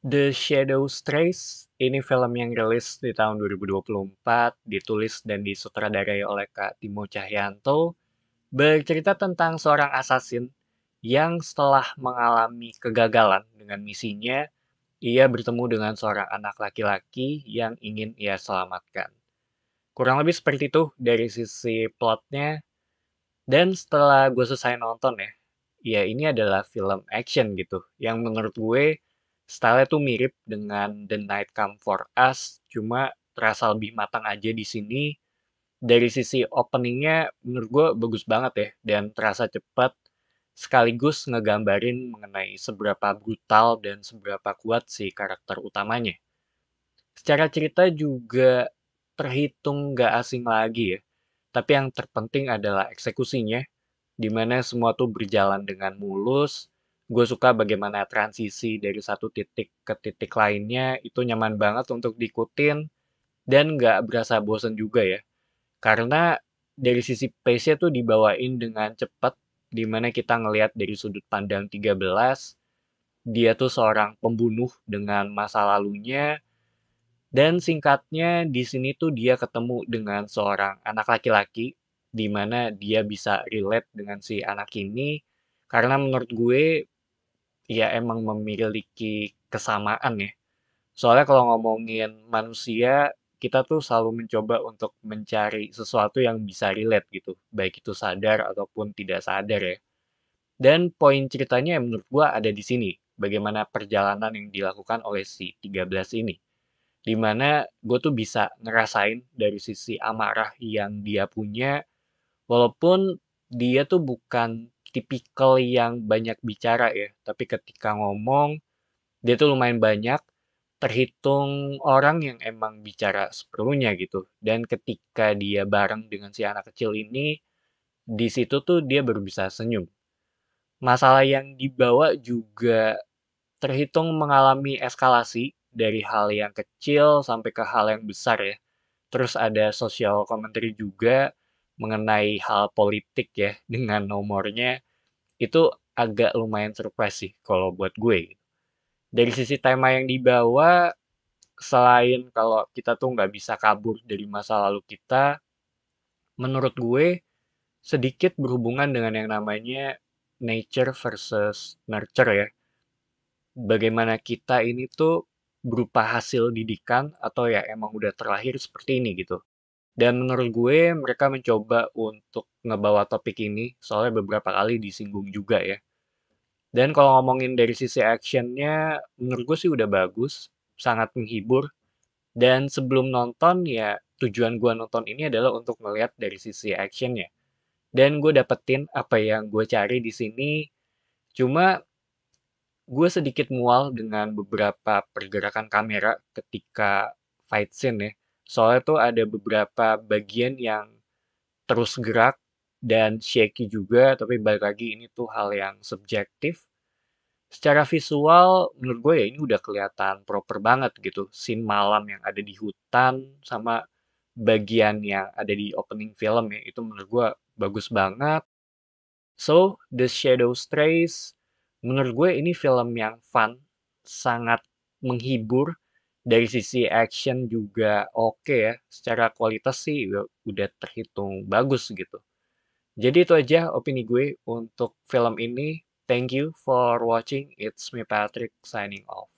The Shadows Trace ini film yang rilis di tahun 2024, ditulis dan disutradarai oleh Kak Timo Cahyanto, bercerita tentang seorang asasin yang setelah mengalami kegagalan dengan misinya, ia bertemu dengan seorang anak laki-laki yang ingin ia selamatkan. Kurang lebih seperti itu dari sisi plotnya, dan setelah gue selesai nonton ya, ya ini adalah film action gitu, yang menurut gue style tuh mirip dengan The Night Come For Us, cuma terasa lebih matang aja di sini. Dari sisi openingnya, menurut gue bagus banget ya, dan terasa cepat, sekaligus ngegambarin mengenai seberapa brutal dan seberapa kuat si karakter utamanya. Secara cerita juga terhitung nggak asing lagi ya, tapi yang terpenting adalah eksekusinya, di mana semua tuh berjalan dengan mulus. Gue suka bagaimana transisi dari satu titik ke titik lainnya itu nyaman banget untuk diikutin dan nggak berasa bosen juga ya. Karena dari sisi pace-nya tuh dibawain dengan cepat, di mana kita ngelihat dari sudut pandang 13, dia tuh seorang pembunuh dengan masa lalunya, dan singkatnya di sini tuh dia ketemu dengan seorang anak laki-laki, di mana dia bisa relate dengan si anak ini, karena menurut gue ya emang memiliki kesamaan ya. Soalnya kalau ngomongin manusia, kita tuh selalu mencoba untuk mencari sesuatu yang bisa relate gitu, baik itu sadar ataupun tidak sadar ya. Dan poin ceritanya yang menurut gua ada di sini, bagaimana perjalanan yang dilakukan oleh si 13 ini. Dimana gue tuh bisa ngerasain dari sisi amarah yang dia punya, walaupun dia tuh bukan tipikal yang banyak bicara ya, tapi ketika ngomong, dia tuh lumayan banyak, terhitung orang yang emang bicara seperlunya gitu. Dan ketika dia bareng dengan si anak kecil ini, di situ tuh dia baru bisa senyum. Masalah yang dibawa juga terhitung mengalami eskalasi dari hal yang kecil sampai ke hal yang besar ya. Terus ada social commentary juga mengenai hal politik ya dengan nomornya. Itu agak lumayan surprise sih kalau buat gue. Dari sisi tema yang dibawa, selain kalau kita tuh nggak bisa kabur dari masa lalu kita, menurut gue sedikit berhubungan dengan yang namanya nature versus nurture ya. Bagaimana kita ini tuh berupa hasil didikan atau ya emang udah terlahir seperti ini gitu. Dan menurut gue mereka mencoba untuk ngebawa topik ini, soalnya beberapa kali disinggung juga ya. Dan kalau ngomongin dari sisi actionnya, menurut gue sih udah bagus, sangat menghibur. Dan sebelum nonton ya tujuan gue nonton ini adalah untuk melihat dari sisi actionnya. Dan gue dapetin apa yang gue cari di sini. Cuma gue sedikit mual dengan beberapa pergerakan kamera ketika fight scene ya. Soalnya tuh ada beberapa bagian yang terus gerak dan shaky juga, tapi balik lagi ini tuh hal yang subjektif. Secara visual, menurut gue ya ini udah kelihatan proper banget gitu. Scene malam yang ada di hutan sama bagian yang ada di opening film ya, itu menurut gue bagus banget. So, The Shadows Trace, menurut gue ini film yang fun, sangat menghibur. Dari sisi action juga oke ya, secara kualitas sih udah terhitung bagus gitu. Jadi itu aja opini gue untuk film ini. Thank you for watching. It's me Patrick signing off.